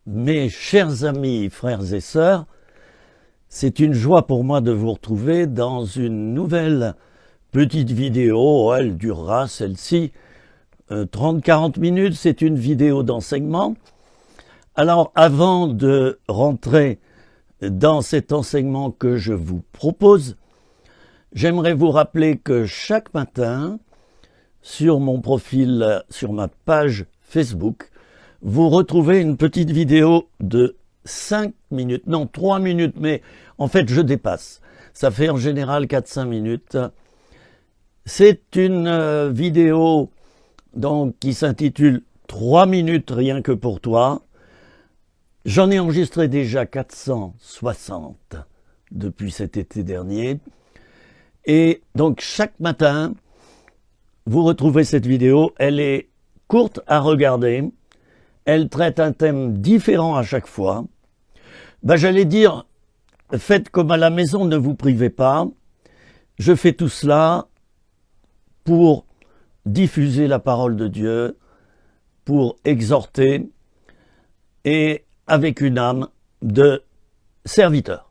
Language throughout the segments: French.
Mes chers amis, frères et sœurs, c'est une joie pour moi de vous retrouver dans une nouvelle petite vidéo. Elle durera, celle-ci, 30-40 minutes. C'est une vidéo d'enseignement. Alors, avant de rentrer dans cet enseignement que je vous propose, j'aimerais vous rappeler que chaque matin, sur mon profil, sur ma page Facebook, vous retrouvez une petite vidéo de 5 minutes, non 3 minutes, mais en fait je dépasse. Ça fait en général 4-5 minutes. C'est une vidéo donc, qui s'intitule 3 minutes rien que pour toi. J'en ai enregistré déjà 460 depuis cet été dernier. Et donc chaque matin, vous retrouvez cette vidéo. Elle est courte à regarder. Elle traite un thème différent à chaque fois. J'allais dire, faites comme à la maison, ne vous privez pas. Je fais tout cela pour diffuser la parole de Dieu, pour exhorter et avec une âme de serviteur.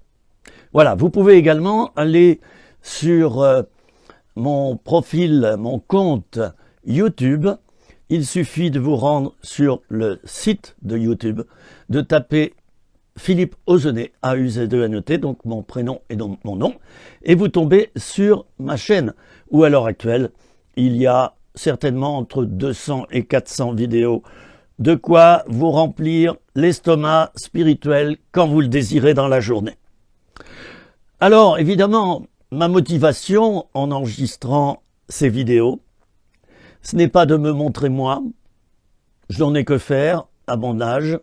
Voilà, vous pouvez également aller sur mon profil, mon compte YouTube. Il suffit de vous rendre sur le site de YouTube, de taper Philippe Auzenet, A-U-Z-E-N-E-T, donc mon prénom et donc mon nom, et vous tombez sur ma chaîne, où à l'heure actuelle, il y a certainement entre 200 et 400 vidéos, de quoi vous remplir l'estomac spirituel quand vous le désirez dans la journée. Alors, évidemment, ma motivation en enregistrant ces vidéos, ce n'est pas de me montrer moi, je n'en ai que faire à mon âge.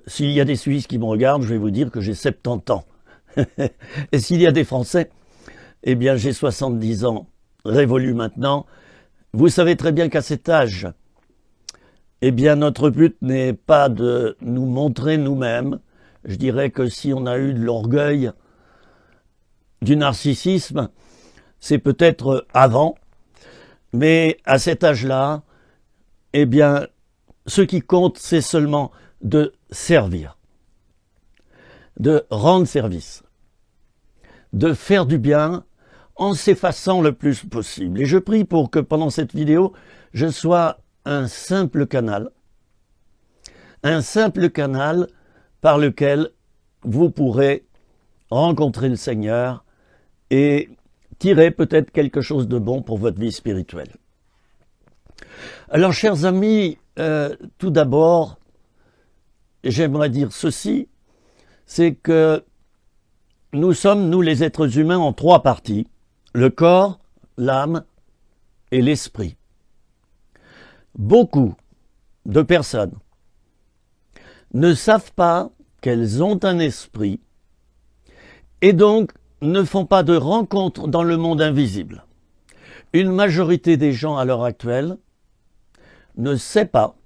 S'il y a des Suisses qui me regardent, je vais vous dire que j'ai 70 ans. Et s'il y a des Français, eh bien j'ai 70 ans, révolus maintenant. Vous savez très bien qu'à cet âge, eh bien notre but n'est pas de nous montrer nous-mêmes. Je dirais que si on a eu de l'orgueil, du narcissisme, c'est peut-être avant. Mais à cet âge-là, eh bien, ce qui compte, c'est seulement de servir, de rendre service, de faire du bien en s'effaçant le plus possible. Et je prie pour que pendant cette vidéo, je sois un simple canal par lequel vous pourrez rencontrer le Seigneur et tirer peut-être quelque chose de bon pour votre vie spirituelle. Alors, chers amis, tout d'abord, j'aimerais dire ceci, c'est que nous sommes, nous les êtres humains, en 3 parties, le corps, l'âme et l'esprit. Beaucoup de personnes ne savent pas qu'elles ont un esprit et donc ne font pas de rencontres dans le monde invisible. Une majorité des gens à l'heure actuelle ne sait pas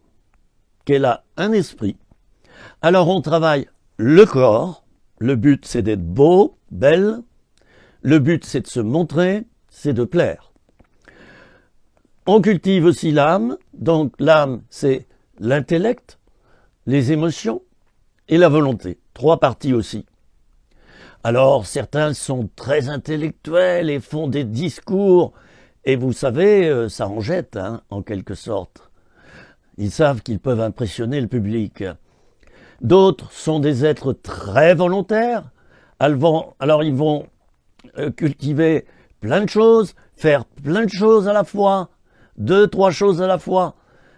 qu'elle a un esprit. Alors on travaille le corps, le but c'est d'être beau, belle, le but c'est de se montrer, c'est de plaire. On cultive aussi l'âme, donc l'âme c'est l'intellect, les émotions et la volonté, 3 parties aussi. Alors, certains sont très intellectuels et font des discours. Et vous savez, ça en jette, en quelque sorte. Ils savent qu'ils peuvent impressionner le public. D'autres sont des êtres très volontaires. Alors, ils vont cultiver plein de choses, faire plein de choses à la fois, 2-3 choses à la fois.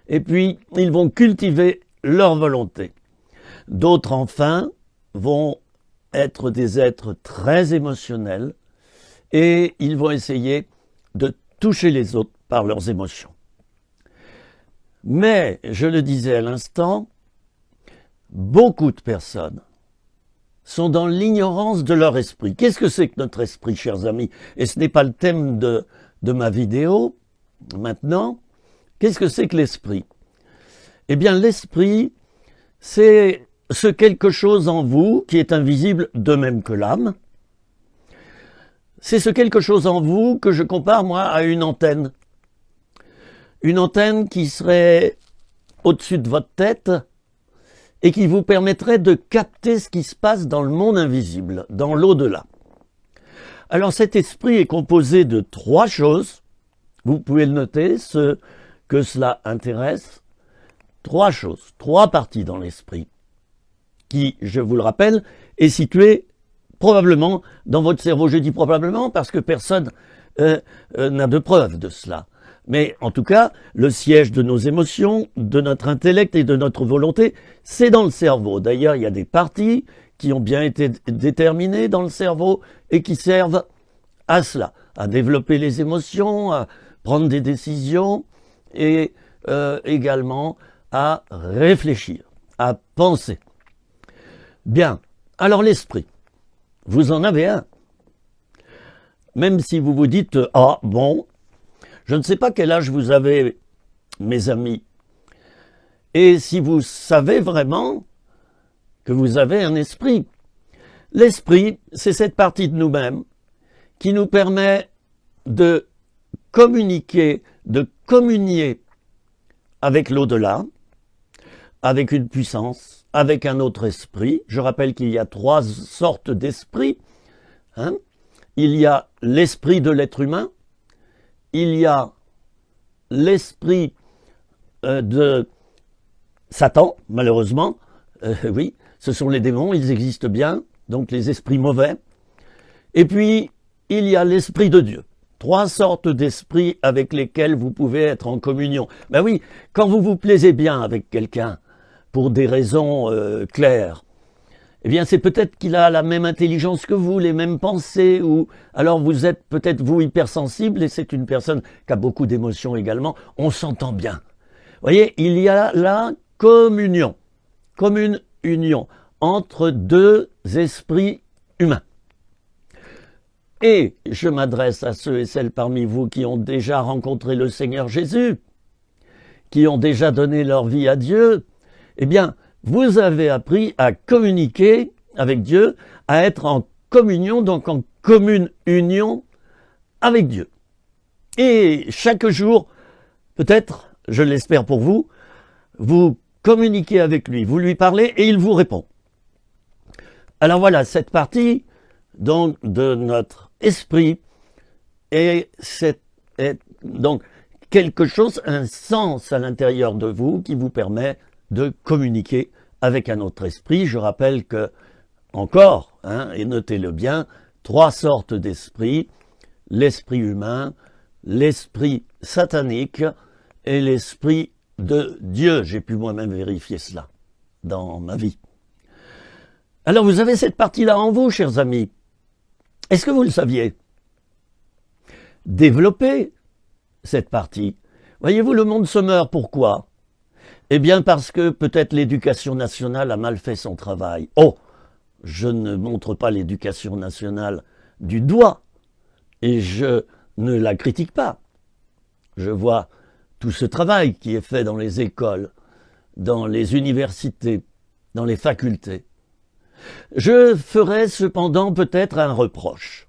Et puis, ils vont cultiver leur volonté. D'autres, enfin, vont être des êtres très émotionnels et ils vont essayer de toucher les autres par leurs émotions. Mais, je le disais à l'instant, beaucoup de personnes sont dans l'ignorance de leur esprit. Qu'est-ce que c'est que notre esprit, chers amis? Et ce n'est pas le thème de ma vidéo maintenant. Qu'est-ce que c'est que l'esprit? Eh bien, l'esprit, c'est ce quelque chose en vous qui est invisible de même que l'âme. C'est ce quelque chose en vous que je compare, moi, à une antenne. Une antenne qui serait au-dessus de votre tête et qui vous permettrait de capter ce qui se passe dans le monde invisible, dans l'au-delà. Alors cet esprit est composé de 3 choses, vous pouvez le noter, ceux que cela intéresse, 3 choses, 3 parties dans l'esprit, qui, je vous le rappelle, est située probablement dans votre cerveau. Je dis probablement parce que personne n'a de preuve de cela. Mais en tout cas, le siège de nos émotions, de notre intellect et de notre volonté, c'est dans le cerveau. D'ailleurs, il y a des parties qui ont bien été déterminées dans le cerveau et qui servent à cela, à développer les émotions, à prendre des décisions et également à réfléchir, à penser. Bien, alors l'esprit, vous en avez un. Même si vous vous dites « Ah bon, je ne sais pas quel âge vous avez, mes amis. » Et si vous savez vraiment que vous avez un esprit. L'esprit, c'est cette partie de nous-mêmes qui nous permet de communiquer, de communier avec l'au-delà, avec une puissance, avec un autre esprit. Je rappelle qu'il y a 3 sortes d'esprits. Il y a l'esprit de l'être humain, il y a l'esprit de Satan, malheureusement. Oui, ce sont les démons, ils existent bien, donc les esprits mauvais. Et puis, il y a l'esprit de Dieu. 3 sortes d'esprits avec lesquels vous pouvez être en communion. Ben oui, quand vous vous plaisez bien avec quelqu'un, pour des raisons claires, eh bien c'est peut-être qu'il a la même intelligence que vous, les mêmes pensées, ou alors vous êtes peut-être vous hypersensible et c'est une personne qui a beaucoup d'émotions également, on s'entend bien. Vous voyez, il y a la communion, comme une union entre 2 esprits humains. Et je m'adresse à ceux et celles parmi vous qui ont déjà rencontré le Seigneur Jésus, qui ont déjà donné leur vie à Dieu. Eh bien, vous avez appris à communiquer avec Dieu, à être en communion, donc en commune union avec Dieu. Et chaque jour, peut-être, je l'espère pour vous, vous communiquez avec lui, vous lui parlez et il vous répond. Alors voilà, cette partie donc de notre esprit est donc quelque chose, un sens à l'intérieur de vous qui vous permet de communiquer avec un autre esprit. Je rappelle que, encore, et notez-le bien, 3 sortes d'esprits, l'esprit humain, l'esprit satanique et l'esprit de Dieu. J'ai pu moi-même vérifier cela dans ma vie. Alors vous avez cette partie-là en vous, chers amis. Est-ce que vous le saviez? Développez cette partie. Voyez-vous, le monde se meurt, pourquoi? Eh bien parce que peut-être l'éducation nationale a mal fait son travail. Oh, je ne montre pas l'éducation nationale du doigt et je ne la critique pas. Je vois tout ce travail qui est fait dans les écoles, dans les universités, dans les facultés. Je ferai cependant peut-être un reproche.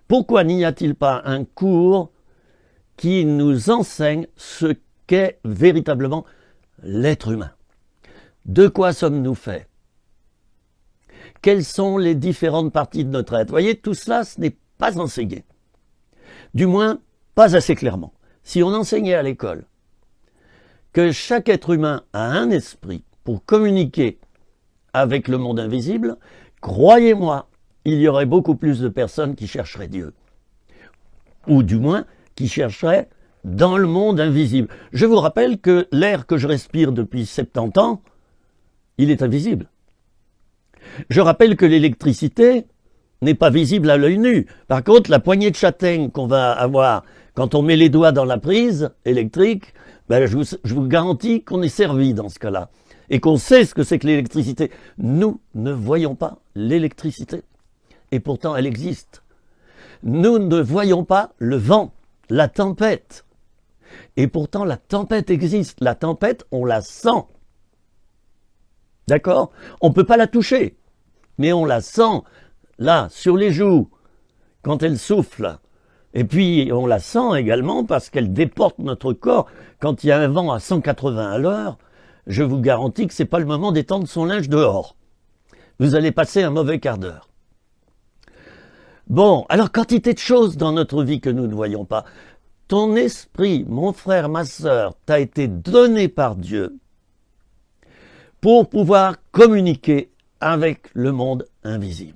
Pourquoi n'y a-t-il pas un cours qui nous enseigne ce qu'est véritablement l'être humain? De quoi sommes-nous faits? Quelles sont les différentes parties de notre être? Vous voyez, tout cela, ce n'est pas enseigné. Du moins, pas assez clairement. Si on enseignait à l'école que chaque être humain a un esprit pour communiquer avec le monde invisible, croyez-moi, il y aurait beaucoup plus de personnes qui chercheraient Dieu. Ou du moins, qui chercheraient dans le monde invisible. Je vous rappelle que l'air que je respire depuis 70 ans, il est invisible. Je rappelle que l'électricité n'est pas visible à l'œil nu. Par contre, la poignée de châtaigne qu'on va avoir quand on met les doigts dans la prise électrique, ben je vous garantis qu'on est servi dans ce cas-là. Et qu'on sait ce que c'est que l'électricité. Nous ne voyons pas l'électricité. Et pourtant, elle existe. Nous ne voyons pas le vent, la tempête. Et pourtant, la tempête existe. La tempête, on la sent. D'accord? On ne peut pas la toucher. Mais on la sent, là, sur les joues, quand elle souffle. Et puis, on la sent également parce qu'elle déporte notre corps. Quand il y a un vent à 180 à l'heure, je vous garantis que ce n'est pas le moment d'étendre son linge dehors. Vous allez passer un mauvais quart d'heure. Bon, alors quantité de choses dans notre vie que nous ne voyons pas. Ton esprit, mon frère, ma sœur, t'a été donné par Dieu pour pouvoir communiquer avec le monde invisible.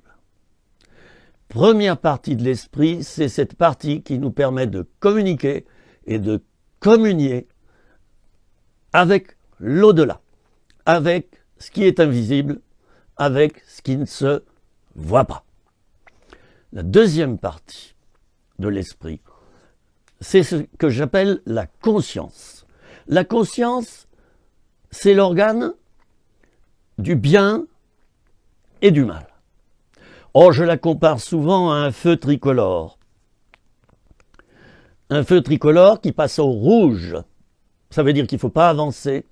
Première partie de l'esprit, c'est cette partie qui nous permet de communiquer et de communier avec l'au-delà, avec ce qui est invisible, avec ce qui ne se voit pas. La deuxième partie de l'esprit, c'est ce que j'appelle la conscience. La conscience, c'est l'organe du bien et du mal. Oh, je la compare souvent à un feu tricolore. Un feu tricolore qui passe au rouge, ça veut dire qu'il ne faut pas avancer,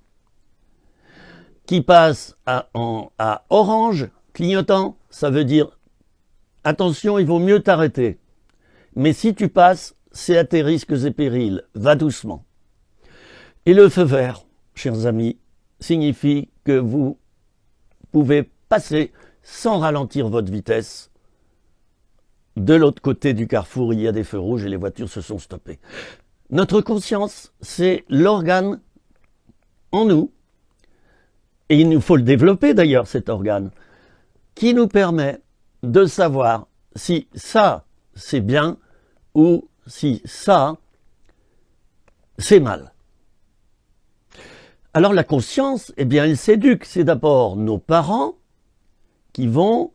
qui passe à orange, clignotant, ça veut dire attention, il vaut mieux t'arrêter. Mais si tu passes, c'est à tes risques et périls, va doucement. Et le feu vert, chers amis, signifie que vous pouvez passer sans ralentir votre vitesse. De l'autre côté du carrefour, il y a des feux rouges et les voitures se sont stoppées. Notre conscience, c'est l'organe en nous, et il nous faut le développer d'ailleurs, cet organe, qui nous permet de savoir si ça, c'est bien ou si ça, c'est mal. Alors la conscience, eh bien, elle s'éduque. C'est d'abord nos parents qui vont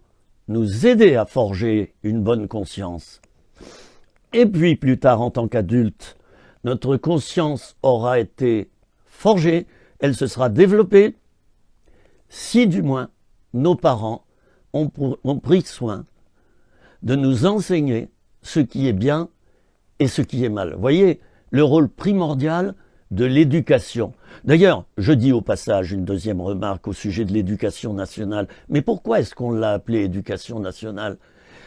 nous aider à forger une bonne conscience. Et puis plus tard, en tant qu'adulte, notre conscience aura été forgée, elle se sera développée, si du moins nos parents ont pris soin de nous enseigner ce qui est bien et ce qui est mal. Vous voyez, le rôle primordial de l'éducation. D'ailleurs, je dis au passage une deuxième remarque au sujet de l'éducation nationale. Mais pourquoi est-ce qu'on l'a appelée éducation nationale?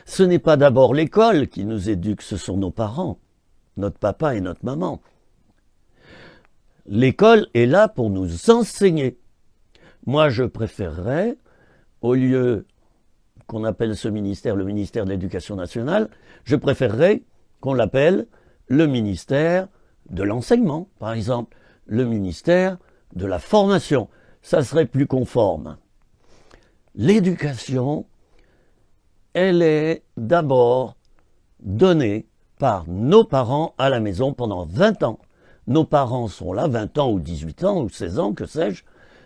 Ce n'est pas d'abord l'école qui nous éduque, ce sont nos parents, notre papa et notre maman. L'école est là pour nous enseigner. Moi, je préférerais, au lieu qu'on appelle ce ministère le ministère de l'Éducation nationale, je préférerais qu'on l'appelle le ministère de l'enseignement, par exemple, le ministère de la formation. Ça serait plus conforme. L'éducation, elle est d'abord donnée par nos parents à la maison pendant 20 ans. Nos parents sont là, 20 ans ou 18 ans ou 16 ans, que sais-je.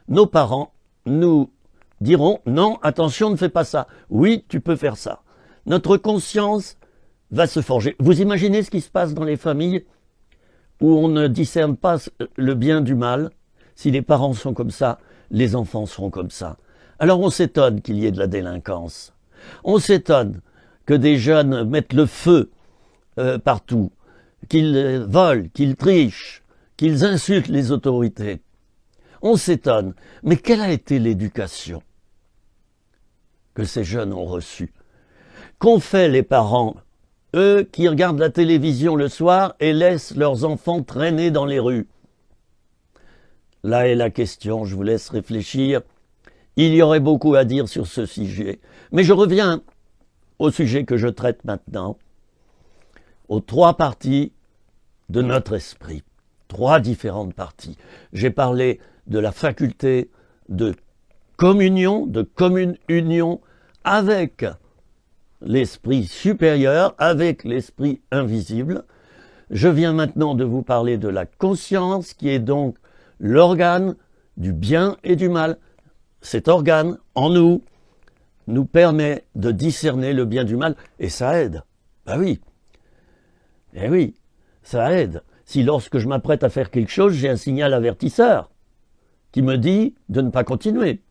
Nos parents nous diront « Non, attention, ne fais pas ça. Oui, tu peux faire ça. » Notre conscience va se forger. Vous imaginez ce qui se passe dans les familles où on ne discerne pas le bien du mal? Si les parents sont comme ça, les enfants seront comme ça. Alors on s'étonne qu'il y ait de la délinquance. On s'étonne que des jeunes mettent le feu partout, qu'ils volent, qu'ils trichent, qu'ils insultent les autorités. On s'étonne. Mais quelle a été l'éducation que ces jeunes ont reçue? Qu'ont fait les parents, eux qui regardent la télévision le soir et laissent leurs enfants traîner dans les rues? Là est la question, je vous laisse réfléchir. Il y aurait beaucoup à dire sur ce sujet. Mais je reviens au sujet que je traite maintenant, aux 3 parties de notre esprit. 3 différentes parties. J'ai parlé de la faculté de communion, de commune union avec l'esprit supérieur, avec l'esprit invisible. Je viens maintenant de vous parler de la conscience qui est donc l'organe du bien et du mal. Cet organe, en nous, nous permet de discerner le bien du mal et ça aide. Ben oui. Eh oui, ça aide. Si lorsque je m'apprête à faire quelque chose, j'ai un signal avertisseur qui me dit de ne pas continuer.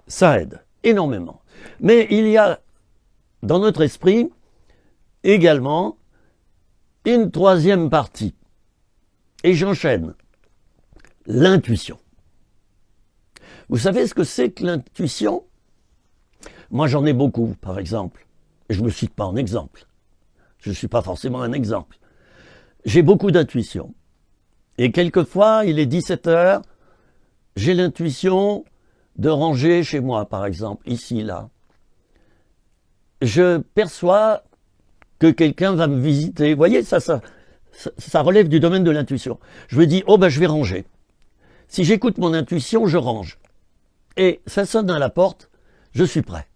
Ça aide énormément. Mais il y a dans notre esprit également une 3e partie. Et j'enchaîne. L'intuition. Vous savez ce que c'est que l'intuition? Moi j'en ai beaucoup, par exemple. Et je ne me cite pas en exemple. Je ne suis pas forcément un exemple. J'ai beaucoup d'intuition. Et quelquefois, il est 17 h, j'ai l'intuition de ranger chez moi, par exemple, ici, là. Je perçois que quelqu'un va me visiter. Vous voyez, ça relève du domaine de l'intuition. Je me dis, oh ben je vais ranger. Si j'écoute mon intuition, je range. Et ça sonne à la porte, je suis prêt.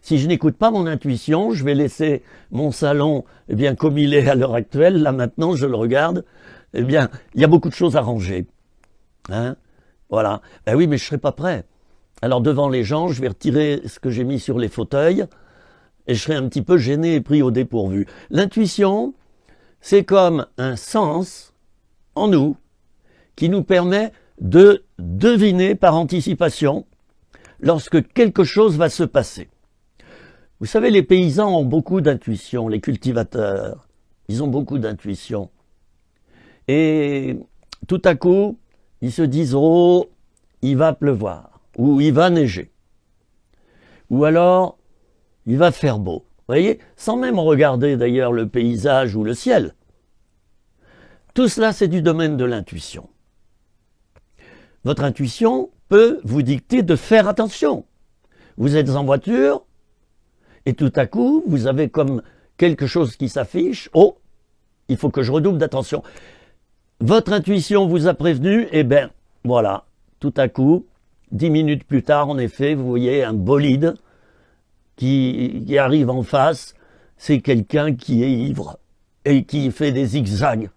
Si je n'écoute pas mon intuition, je vais laisser mon salon, eh bien, comme il est à l'heure actuelle. Là maintenant, je le regarde. Eh bien, il y a beaucoup de choses à ranger. Hein? Voilà. Ben oui, mais je ne serai pas prêt. Alors devant les gens, je vais retirer ce que j'ai mis sur les fauteuils et je serai un petit peu gêné et pris au dépourvu. L'intuition, c'est comme un sens en nous qui nous permet de deviner par anticipation lorsque quelque chose va se passer. Vous savez, les paysans ont beaucoup d'intuition, les cultivateurs, ils ont beaucoup d'intuition. Et tout à coup, ils se disent « Oh, il va pleuvoir » ou « il va neiger » ou alors « il va faire beau ». Vous voyez, sans même regarder d'ailleurs le paysage ou le ciel. Tout cela, c'est du domaine de l'intuition. Votre intuition peut vous dicter de faire attention. Vous êtes en voiture et tout à coup, vous avez comme quelque chose qui s'affiche. Oh, il faut que je redouble d'attention. Votre intuition vous a prévenu, et bien voilà, tout à coup, 10 minutes plus tard, en effet, vous voyez un bolide qui arrive en face. C'est quelqu'un qui est ivre et qui fait des zigzags.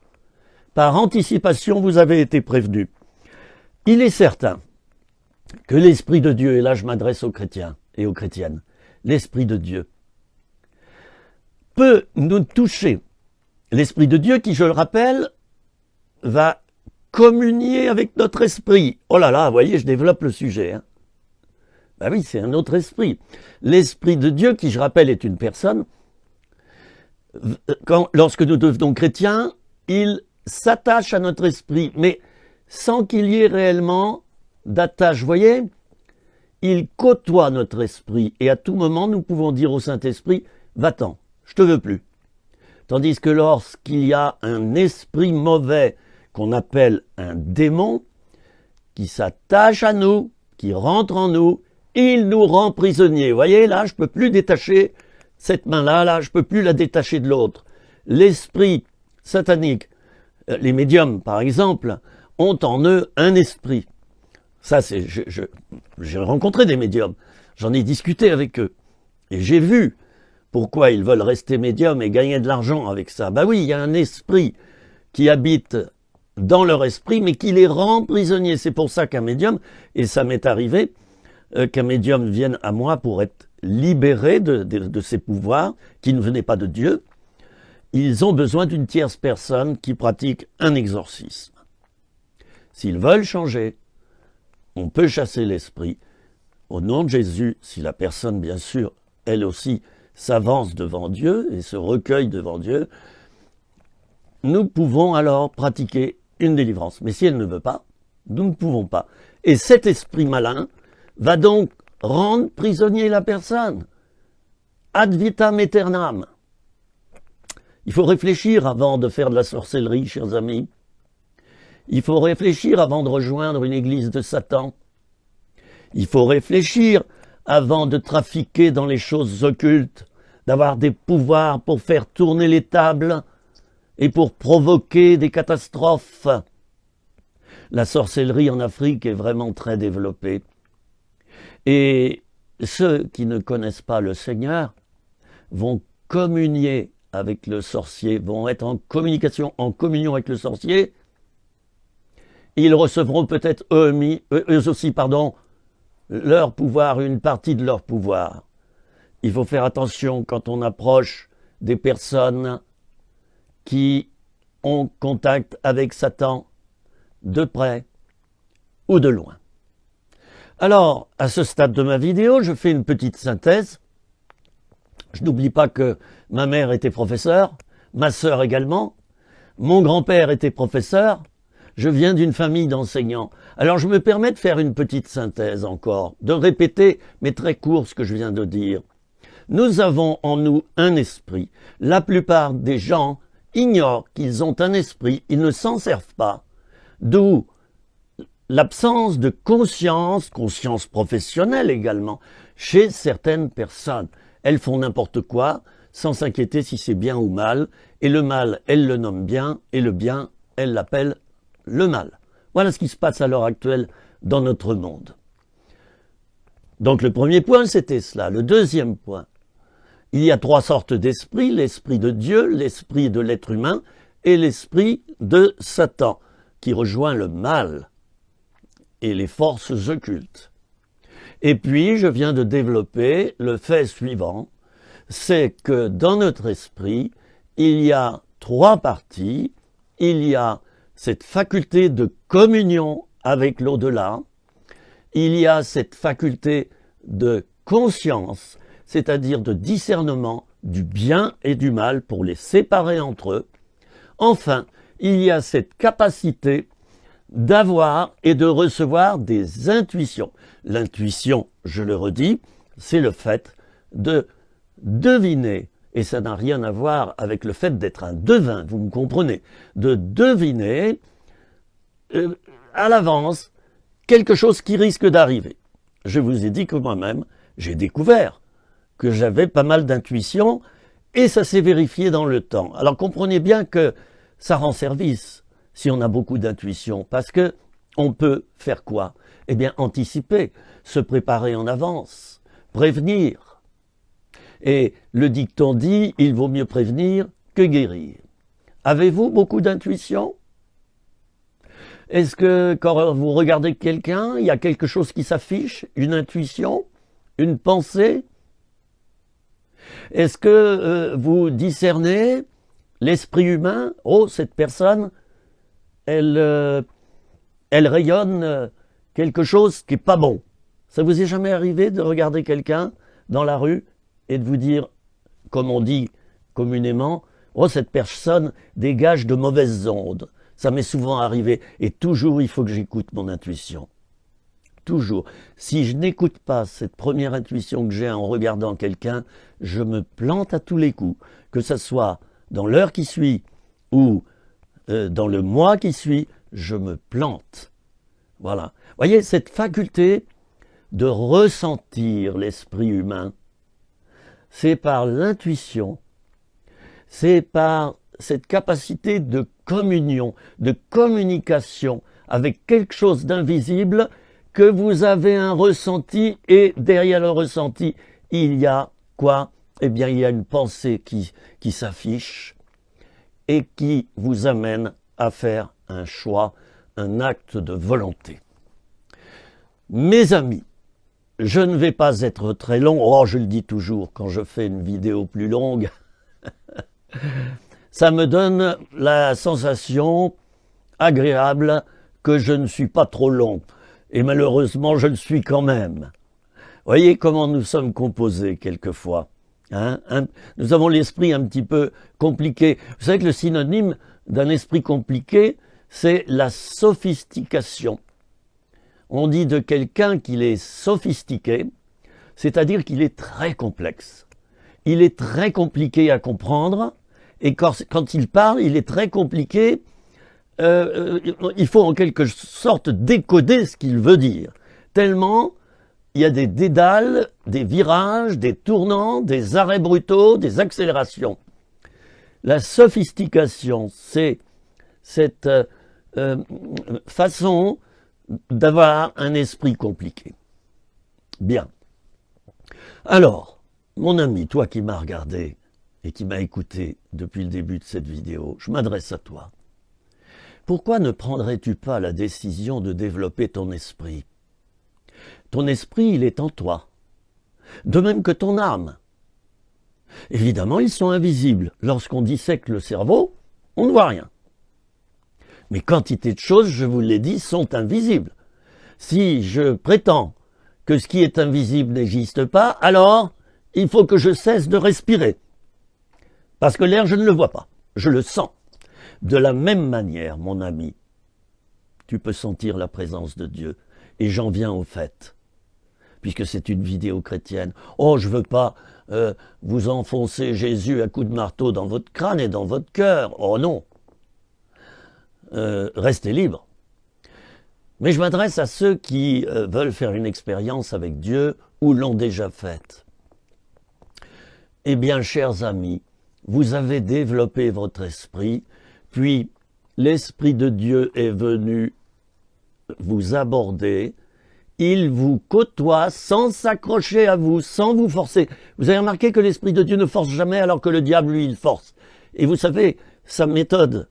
Par anticipation, vous avez été prévenu. Il est certain que l'Esprit de Dieu, et là je m'adresse aux chrétiens et aux chrétiennes, l'Esprit de Dieu peut nous toucher. L'Esprit de Dieu qui, je le rappelle, va communier avec notre esprit. Oh là là, vous voyez, je développe le sujet. Hein. Ben oui, c'est un autre esprit. L'Esprit de Dieu, qui, je rappelle, est une personne, lorsque nous devenons chrétiens, il s'attache à notre esprit, mais sans qu'il y ait réellement d'attache. Vous voyez, il côtoie notre esprit, et à tout moment, nous pouvons dire au Saint-Esprit, va-t'en, je te veux plus. Tandis que lorsqu'il y a un esprit mauvais, qu'on appelle un démon, qui s'attache à nous, qui rentre en nous, il nous rend prisonniers. Vous voyez, là, je ne peux plus détacher cette main-là, là, je ne peux plus la détacher de l'autre. L'esprit satanique, les médiums, par exemple, ont en eux un esprit. Ça, c'est, j'ai rencontré des médiums, j'en ai discuté avec eux, et j'ai vu pourquoi ils veulent rester médiums et gagner de l'argent avec ça. Ben oui, il y a un esprit qui habite dans leur esprit, mais qui les rend prisonniers. C'est pour ça qu'un médium, et ça m'est arrivé, qu'un médium vienne à moi pour être libéré de ses pouvoirs, qui ne venaient pas de Dieu. Ils ont besoin d'une tierce personne qui pratique un exorcisme. S'ils veulent changer, on peut chasser l'esprit. Au nom de Jésus, si la personne, bien sûr, elle aussi, s'avance devant Dieu et se recueille devant Dieu, nous pouvons alors pratiquer une délivrance. Mais si elle ne veut pas, nous ne pouvons pas. Et cet esprit malin va donc rendre prisonnier la personne. Ad vitam aeternam. Il faut réfléchir avant de faire de la sorcellerie, chers amis. Il faut réfléchir avant de rejoindre une église de Satan. Il faut réfléchir avant de trafiquer dans les choses occultes, d'avoir des pouvoirs pour faire tourner les tables et pour provoquer des catastrophes. La sorcellerie en Afrique est vraiment très développée. Et ceux qui ne connaissent pas le Seigneur vont communier avec le sorcier, vont être en communion avec le sorcier. Ils recevront peut-être eux aussi, leur pouvoir, une partie de leur pouvoir. Il faut faire attention quand on approche des personnes qui ont contact avec Satan, de près ou de loin. Alors, à ce stade de ma vidéo, je fais une petite synthèse. Je n'oublie pas que ma mère était professeure, ma sœur également, mon grand-père était professeur, je viens d'une famille d'enseignants. Alors je me permets de faire une petite synthèse encore, de répéter, mais très court, ce que je viens de dire. Nous avons en nous un esprit. La plupart des gens ignorent qu'ils ont un esprit, ils ne s'en servent pas. D'où l'absence de conscience professionnelle également, chez certaines personnes. Elles font n'importe quoi, sans s'inquiéter si c'est bien ou mal, et le mal, elles le nomment bien, et le bien, elles l'appellent le mal. Voilà ce qui se passe à l'heure actuelle dans notre monde. Donc le premier point, c'était cela. Le deuxième point, il y a trois sortes d'esprits, l'esprit de Dieu, l'esprit de l'être humain, et l'esprit de Satan, qui rejoint le mal et les forces occultes. Et puis, je viens de développer le fait suivant, c'est que dans notre esprit, il y a trois parties. Il y a cette faculté de communion avec l'au-delà, il y a cette faculté de conscience, c'est-à-dire de discernement du bien et du mal pour les séparer entre eux. Enfin, il y a cette capacité d'avoir et de recevoir des intuitions. L'intuition, je le redis, c'est le fait de deviner, et ça n'a rien à voir avec le fait d'être un devin, vous me comprenez, de deviner à l'avance quelque chose qui risque d'arriver. Je vous ai dit que moi-même, j'ai découvert que j'avais pas mal d'intuition, et ça s'est vérifié dans le temps. Alors comprenez bien que ça rend service si on a beaucoup d'intuition, parce que on peut faire quoi? Eh bien, anticiper, se préparer en avance, prévenir. Et le dicton dit, il vaut mieux prévenir que guérir. Avez-vous beaucoup d'intuition? Est-ce que quand vous regardez quelqu'un, il y a quelque chose qui s'affiche, une intuition, une pensée? Est-ce que vous discernez l'esprit humain? Oh, cette personne, elle rayonne quelque chose qui n'est pas bon. Ça vous est jamais arrivé de regarder quelqu'un dans la rue et de vous dire, comme on dit communément, oh, cette personne dégage de mauvaises ondes. Ça m'est souvent arrivé. Et toujours, il faut que j'écoute mon intuition. Toujours. Si je n'écoute pas cette première intuition que j'ai en regardant quelqu'un, je me plante à tous les coups. Que ce soit dans l'heure qui suit ou dans le mois qui suit, je me plante. Voilà. Voyez, cette faculté de ressentir l'esprit humain, c'est par l'intuition, c'est par cette capacité de communion, de communication avec quelque chose d'invisible que vous avez un ressenti, et derrière le ressenti, il y a quoi? Eh bien, il y a une pensée qui s'affiche et qui vous amène à faire un choix, un acte de volonté. Mes amis, je ne vais pas être très long. Oh, je le dis toujours quand je fais une vidéo plus longue. Ça me donne la sensation agréable que je ne suis pas trop long. Et malheureusement, je le suis quand même. Voyez comment nous sommes composés quelquefois. Nous avons l'esprit un petit peu compliqué. Vous savez que le synonyme d'un esprit compliqué, c'est la sophistication. On dit de quelqu'un qu'il est sophistiqué, c'est-à-dire qu'il est très complexe. Il est très compliqué à comprendre, et quand il parle, il est très compliqué. Il faut en quelque sorte décoder ce qu'il veut dire. Tellement il y a des dédales, des virages, des tournants, des arrêts brutaux, des accélérations. La sophistication, c'est cette façon d'avoir un esprit compliqué. Bien. Alors, mon ami, toi qui m'as regardé et qui m'as écouté depuis le début de cette vidéo, je m'adresse à toi. Pourquoi ne prendrais-tu pas la décision de développer ton esprit? Ton esprit, il est en toi, de même que ton âme. Évidemment, ils sont invisibles. Lorsqu'on dissèque le cerveau, on ne voit rien. Mais quantité de choses, je vous l'ai dit, sont invisibles. Si je prétends que ce qui est invisible n'existe pas, alors il faut que je cesse de respirer. Parce que l'air, je ne le vois pas, je le sens. De la même manière, mon ami, tu peux sentir la présence de Dieu. Et j'en viens au fait, puisque c'est une vidéo chrétienne. Oh, je ne veux pas vous enfoncer Jésus à coups de marteau dans votre crâne et dans votre cœur. Oh non. Restez libre. Mais je m'adresse à ceux qui veulent faire une expérience avec Dieu ou l'ont déjà faite. Eh bien, chers amis, vous avez développé votre esprit, puis l'Esprit de Dieu est venu vous aborder, il vous côtoie sans s'accrocher à vous, sans vous forcer. Vous avez remarqué que l'Esprit de Dieu ne force jamais alors que le diable, lui, il force. Et vous savez, sa méthode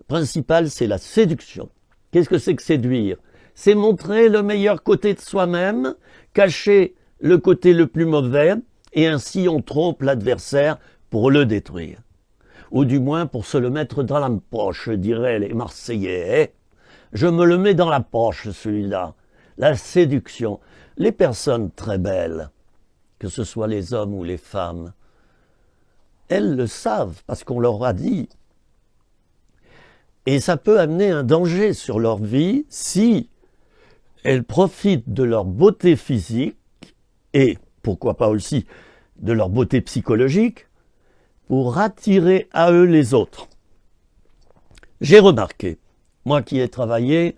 principale, c'est la séduction. Qu'est-ce que c'est que séduire? C'est montrer le meilleur côté de soi-même, cacher le côté le plus mauvais, et ainsi on trompe l'adversaire pour le détruire. Ou du moins pour se le mettre dans la poche, diraient les Marseillais. Je me le mets dans la poche, celui-là. La séduction. Les personnes très belles, que ce soit les hommes ou les femmes, elles le savent parce qu'on leur a dit. Et ça peut amener un danger sur leur vie si elles profitent de leur beauté physique et, pourquoi pas aussi, de leur beauté psychologique pour attirer à eux les autres. J'ai remarqué, moi qui ai travaillé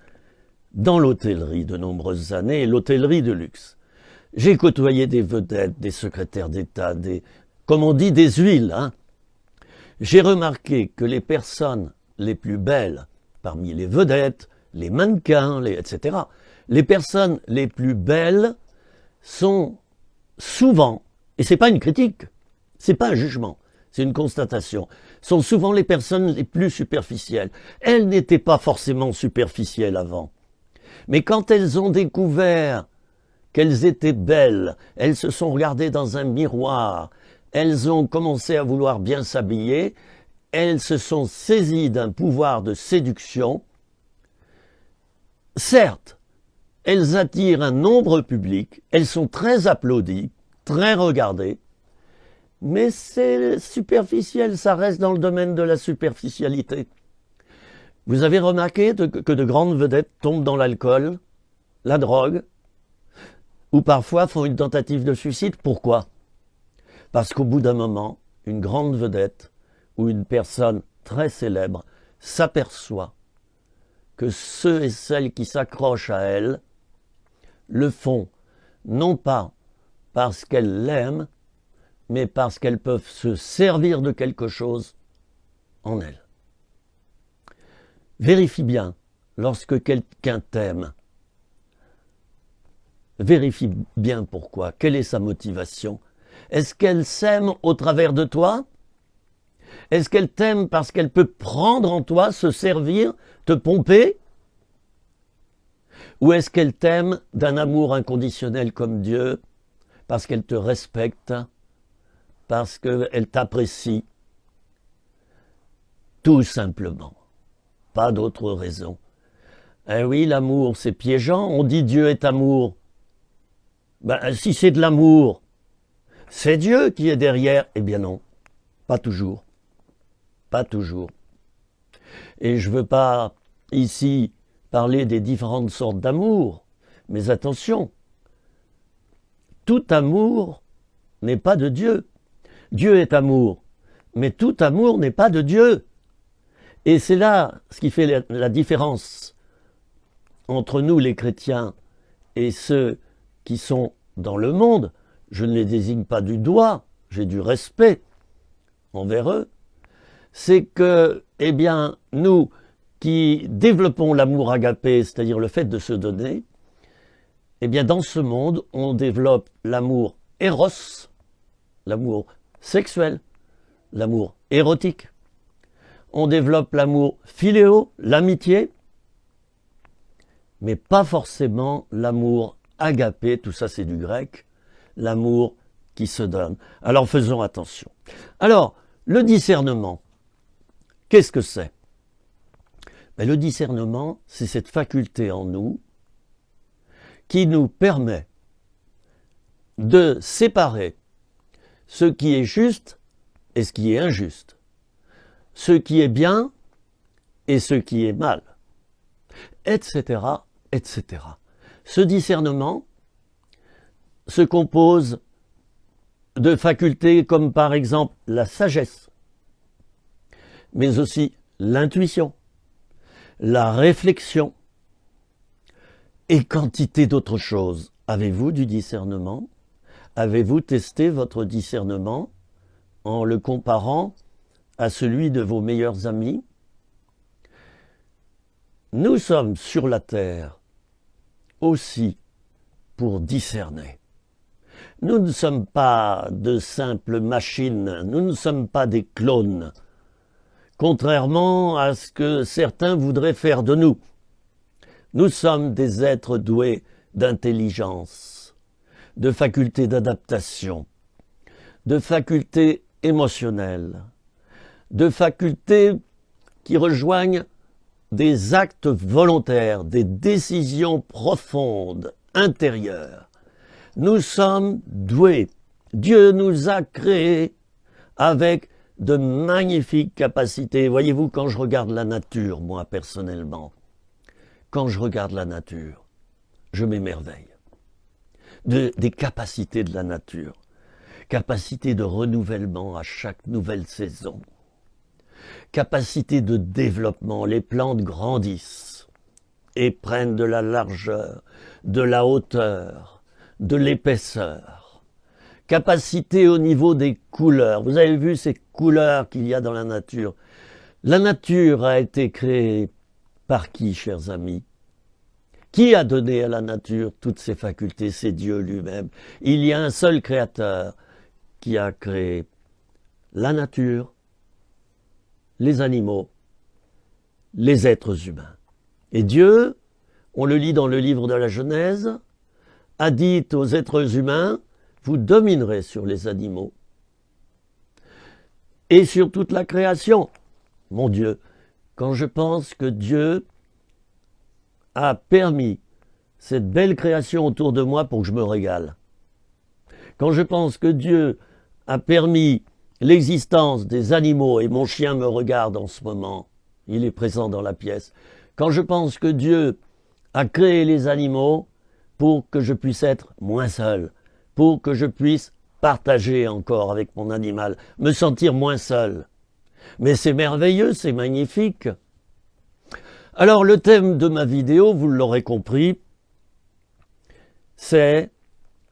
dans l'hôtellerie de nombreuses années, et l'hôtellerie de luxe, j'ai côtoyé des vedettes, des secrétaires d'État, comme on dit, des huiles. Hein. J'ai remarqué que les personnes les plus belles, parmi les vedettes, les mannequins, etc., les personnes les plus belles sont souvent, et c'est pas une critique, c'est pas un jugement, c'est une constatation, sont souvent les personnes les plus superficielles. Elles n'étaient pas forcément superficielles avant. Mais quand elles ont découvert qu'elles étaient belles, elles se sont regardées dans un miroir, elles ont commencé à vouloir bien s'habiller, elles se sont saisies d'un pouvoir de séduction. Certes, elles attirent un nombre public, elles sont très applaudies, très regardées, mais c'est superficiel, ça reste dans le domaine de la superficialité. Vous avez remarqué que de grandes vedettes tombent dans l'alcool, la drogue, ou parfois font une tentative de suicide. Pourquoi? Parce qu'au bout d'un moment, une grande vedette ou une personne très célèbre s'aperçoit que ceux et celles qui s'accrochent à elle le font non pas parce qu'elles l'aiment, mais parce qu'elles peuvent se servir de quelque chose en elle. Vérifie bien, lorsque quelqu'un t'aime, vérifie bien pourquoi, quelle est sa motivation. Est-ce qu'elle s'aime au travers de toi? Est-ce qu'elle t'aime parce qu'elle peut prendre en toi, se servir, te pomper? Ou est-ce qu'elle t'aime d'un amour inconditionnel comme Dieu, parce qu'elle te respecte, parce qu'elle t'apprécie? Tout simplement. Pas d'autre raison. Eh oui, l'amour, c'est piégeant. On dit Dieu est amour. Ben, si c'est de l'amour, c'est Dieu qui est derrière. Eh bien non, pas toujours. Pas toujours. Et je ne veux pas ici parler des différentes sortes d'amour, mais attention, tout amour n'est pas de Dieu. Dieu est amour, mais tout amour n'est pas de Dieu. Et c'est là ce qui fait la différence entre nous les chrétiens et ceux qui sont dans le monde. Je ne les désigne pas du doigt, j'ai du respect envers eux. C'est que, eh bien, nous qui développons l'amour agapé, c'est-à-dire le fait de se donner, eh bien, dans ce monde, on développe l'amour éros, l'amour sexuel, l'amour érotique. On développe l'amour philéo, l'amitié, mais pas forcément l'amour agapé, tout ça c'est du grec, l'amour qui se donne. Alors faisons attention. Alors, le discernement, qu'est-ce que c'est? Ben, le discernement, c'est cette faculté en nous qui nous permet de séparer ce qui est juste et ce qui est injuste, ce qui est bien et ce qui est mal, etc., etc. Ce discernement se compose de facultés comme par exemple la sagesse, mais aussi l'intuition, la réflexion, et quantité d'autres choses. Avez-vous du discernement? Avez-vous testé votre discernement en le comparant à celui de vos meilleurs amis? Nous sommes sur la terre aussi pour discerner. Nous ne sommes pas de simples machines, nous ne sommes pas des clones, contrairement à ce que certains voudraient faire de nous. Nous sommes des êtres doués d'intelligence, de facultés d'adaptation, de facultés émotionnelles, de facultés qui rejoignent des actes volontaires, des décisions profondes, intérieures. Nous sommes doués. Dieu nous a créés avec de magnifiques capacités. Voyez-vous, quand je regarde la nature, moi personnellement, quand je regarde la nature, je m'émerveille des capacités de la nature, capacité de renouvellement à chaque nouvelle saison, capacité de développement. Les plantes grandissent et prennent de la largeur, de la hauteur, de l'épaisseur. Capacité au niveau des couleurs. Vous avez vu ces couleurs qu'il y a dans la nature. La nature a été créée par qui, chers amis? Qui a donné à la nature toutes ses facultés? C'est Dieu lui-même. Il y a un seul créateur qui a créé la nature, les animaux, les êtres humains. Et Dieu, on le lit dans le livre de la Genèse, a dit aux êtres humains, vous dominerez sur les animaux et sur toute la création. Mon Dieu, quand je pense que Dieu a permis cette belle création autour de moi pour que je me régale, quand je pense que Dieu a permis l'existence des animaux, et mon chien me regarde en ce moment, il est présent dans la pièce, quand je pense que Dieu a créé les animaux pour que je puisse être moins seul, pour que je puisse partager encore avec mon animal, me sentir moins seul. Mais c'est merveilleux, c'est magnifique. Alors le thème de ma vidéo, vous l'aurez compris, c'est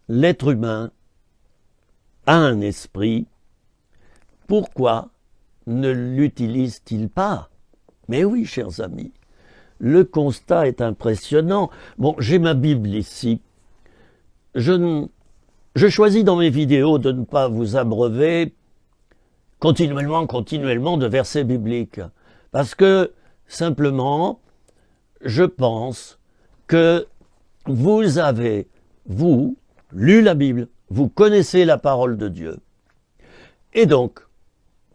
l'être humain a un esprit. Pourquoi ne l'utilise-t-il pas? Mais oui, chers amis, le constat est impressionnant. Bon, j'ai ma Bible ici. Je choisis dans mes vidéos de ne pas vous abreuver continuellement de versets bibliques. Parce que, simplement, je pense que vous avez, vous, lu la Bible, vous connaissez la parole de Dieu. Et donc,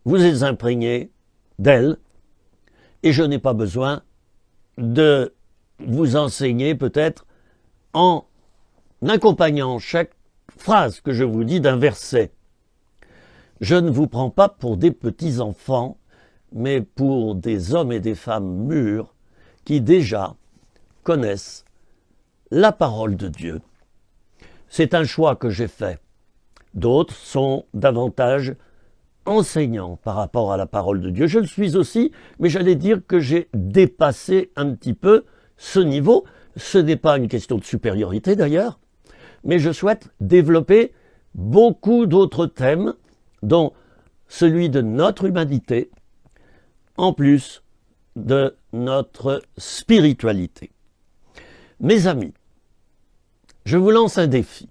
vous êtes imprégné d'elle, et je n'ai pas besoin de vous enseigner peut-être en accompagnant chaque phrase que je vous dis d'un verset. Je ne vous prends pas pour des petits enfants, mais pour des hommes et des femmes mûrs qui déjà connaissent la parole de Dieu. C'est un choix que j'ai fait. D'autres sont davantage enseignants par rapport à la parole de Dieu. Je le suis aussi, mais j'allais dire que j'ai dépassé un petit peu ce niveau. Ce n'est pas une question de supériorité d'ailleurs, mais je souhaite développer beaucoup d'autres thèmes, dont celui de notre humanité, en plus de notre spiritualité. Mes amis, je vous lance un défi.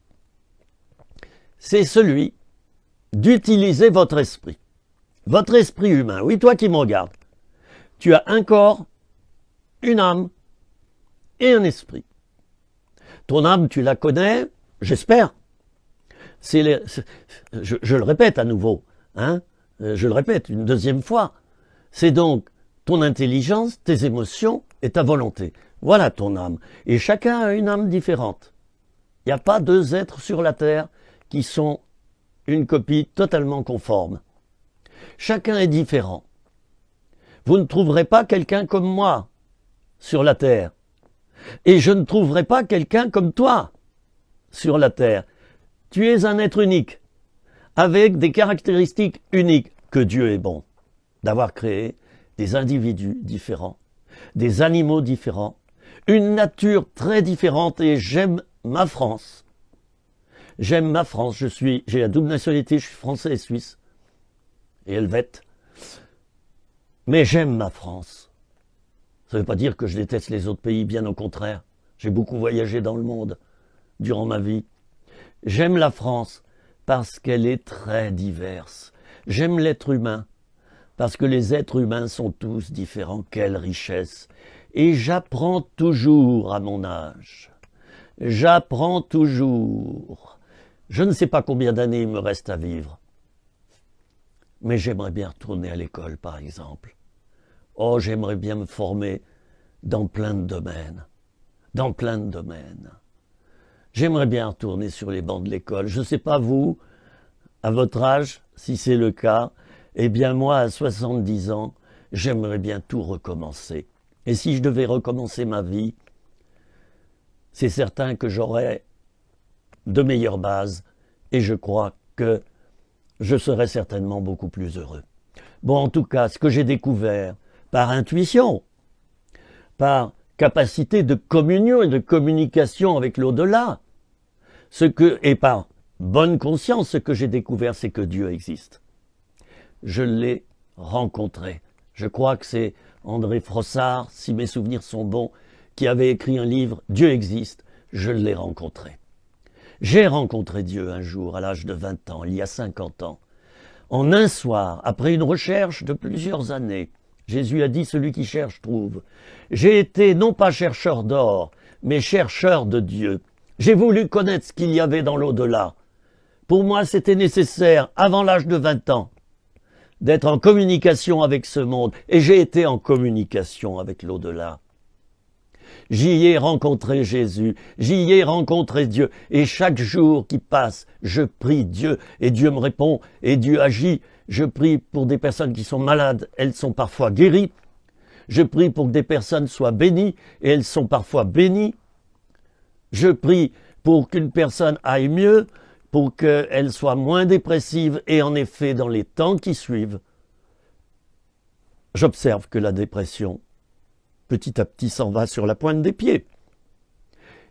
C'est celui d'utiliser votre esprit humain. Oui, toi qui me regardes, tu as un corps, une âme et un esprit. Ton âme, tu la connais, j'espère. Je le répète à nouveau, hein, je le répète une deuxième fois. C'est donc ton intelligence, tes émotions et ta volonté. Voilà ton âme. Et chacun a une âme différente. Il n'y a pas deux êtres sur la terre qui sont une copie totalement conforme. Chacun est différent. Vous ne trouverez pas quelqu'un comme moi sur la terre. Et je ne trouverai pas quelqu'un comme toi sur la terre. Tu es un être unique, avec des caractéristiques uniques, que Dieu est bon d'avoir créé des individus différents, des animaux différents, une nature très différente et j'aime ma France. J'aime ma France, j'ai la double nationalité, je suis français et suisse, et helvète. Mais j'aime ma France. Ça ne veut pas dire que je déteste les autres pays, bien au contraire. J'ai beaucoup voyagé dans le monde durant ma vie. J'aime la France parce qu'elle est très diverse. J'aime l'être humain parce que les êtres humains sont tous différents. Quelle richesse! Et j'apprends toujours à mon âge. J'apprends toujours. Je ne sais pas combien d'années il me reste à vivre. Mais j'aimerais bien retourner à l'école, par exemple. Oh, j'aimerais bien me former dans plein de domaines. Dans plein de domaines. J'aimerais bien retourner sur les bancs de l'école. Je ne sais pas vous, à votre âge, si c'est le cas, eh bien moi, à 70 ans, j'aimerais bien tout recommencer. Et si je devais recommencer ma vie, c'est certain que j'aurais de meilleures bases et je crois que je serais certainement beaucoup plus heureux. Bon, en tout cas, ce que j'ai découvert par intuition, par capacité de communion et de communication avec l'au-delà, et par bonne conscience, ce que j'ai découvert, c'est que Dieu existe. Je l'ai rencontré. Je crois que c'est André Frossard, si mes souvenirs sont bons, qui avait écrit un livre « Dieu existe ». Je l'ai rencontré. J'ai rencontré Dieu un jour, à l'âge de 20 ans, il y a 50 ans. En un soir, après une recherche de plusieurs années, Jésus a dit « Celui qui cherche, trouve ». J'ai été non pas chercheur d'or, mais chercheur de Dieu. J'ai voulu connaître ce qu'il y avait dans l'au-delà. Pour moi, c'était nécessaire, avant l'âge de 20 ans, d'être en communication avec ce monde. Et j'ai été en communication avec l'au-delà. J'y ai rencontré Jésus, j'y ai rencontré Dieu. Et chaque jour qui passe, je prie Dieu. Et Dieu me répond, et Dieu agit. Je prie pour des personnes qui sont malades, elles sont parfois guéries. Je prie pour que des personnes soient bénies, et elles sont parfois bénies. Je prie pour qu'une personne aille mieux, pour qu'elle soit moins dépressive, et en effet, dans les temps qui suivent, j'observe que la dépression, petit à petit, s'en va sur la pointe des pieds.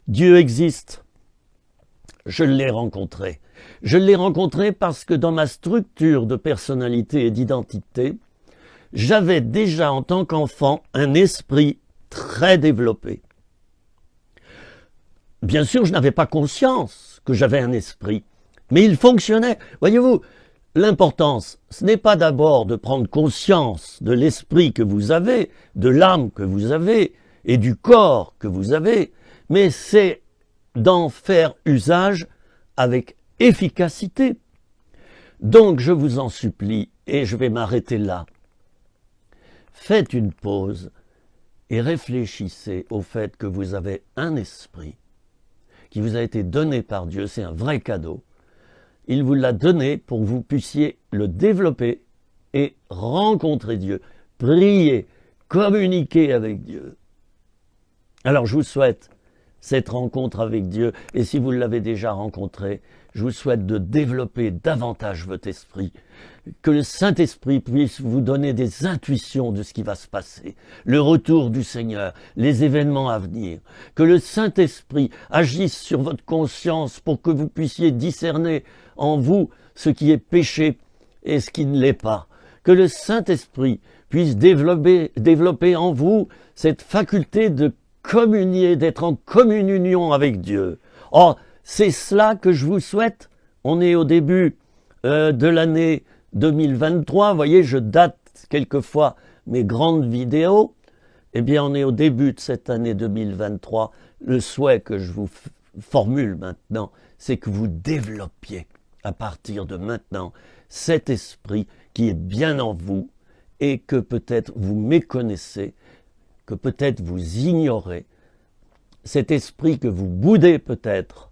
Dieu existe. Je l'ai rencontré. Je l'ai rencontré parce que dans ma structure de personnalité et d'identité, j'avais déjà en tant qu'enfant un esprit très développé. Bien sûr, je n'avais pas conscience que j'avais un esprit, mais il fonctionnait. Voyez-vous, l'importance, ce n'est pas d'abord de prendre conscience de l'esprit que vous avez, de l'âme que vous avez et du corps que vous avez, mais c'est d'en faire usage avec efficacité. Donc je vous en supplie, et je vais m'arrêter là, faites une pause et réfléchissez au fait que vous avez un esprit qui vous a été donné par Dieu, c'est un vrai cadeau. Il vous l'a donné pour que vous puissiez le développer et rencontrer Dieu, prier, communiquer avec Dieu. Alors je vous souhaite cette rencontre avec Dieu, et si vous l'avez déjà rencontré, je vous souhaite de développer davantage votre esprit, que le Saint-Esprit puisse vous donner des intuitions de ce qui va se passer, le retour du Seigneur, les événements à venir, que le Saint-Esprit agisse sur votre conscience pour que vous puissiez discerner en vous ce qui est péché et ce qui ne l'est pas, que le Saint-Esprit puisse développer en vous cette faculté de communier, d'être en communion avec Dieu. Oh, c'est cela que je vous souhaite. On est au début de l'année 2023. Vous voyez, je date quelquefois mes grandes vidéos. Eh bien, on est au début de cette année 2023. Le souhait que je vous formule maintenant, c'est que vous développiez à partir de maintenant cet esprit qui est bien en vous et que peut-être vous méconnaissez, que peut-être vous ignorez, cet esprit que vous boudez peut-être,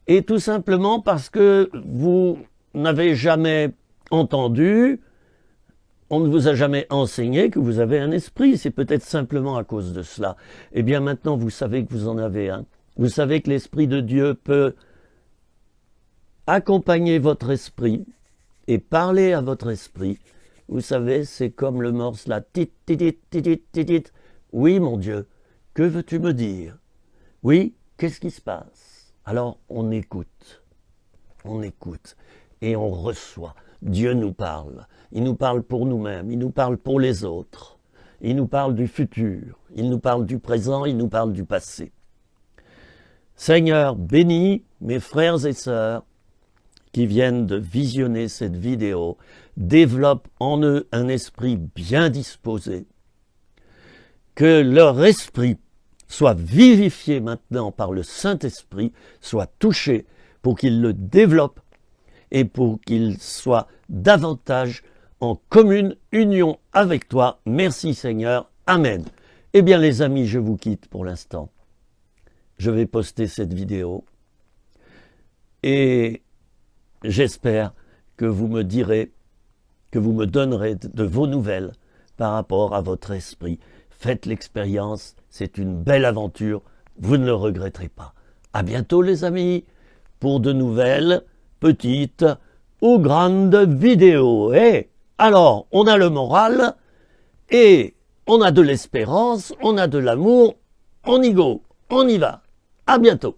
et tout simplement parce que vous n'avez jamais entendu, on ne vous a jamais enseigné que vous avez un esprit, c'est peut-être simplement à cause de cela. Eh bien maintenant vous savez que vous en avez un, vous savez que l'Esprit de Dieu peut accompagner votre esprit et parler à votre esprit. Vous savez, c'est comme le morse là, tit, tit, tit, tit, tit, tit. Oui, mon Dieu, Que veux-tu me dire? Oui, qu'est-ce qui se passe? Alors on écoute et on reçoit. Dieu nous parle. Il nous parle pour nous-mêmes, il nous parle pour les autres. Il nous parle du futur, il nous parle du présent, il nous parle du passé. Seigneur, bénis mes frères et sœurs qui viennent de visionner cette vidéo, développe en eux un esprit bien disposé, que leur esprit soit vivifié maintenant par le Saint-Esprit, soit touché pour qu'il le développe et pour qu'il soit davantage en commune union avec toi. Merci Seigneur. Amen. Eh bien les amis, je vous quitte pour l'instant. Je vais poster cette vidéo et j'espère que vous me direz, que vous me donnerez de vos nouvelles par rapport à votre esprit. Faites l'expérience, c'est une belle aventure, vous ne le regretterez pas. À bientôt les amis, pour de nouvelles, petites ou grandes vidéos. Et alors, on a le moral, et on a de l'espérance, on a de l'amour, on y go, on y va. À bientôt.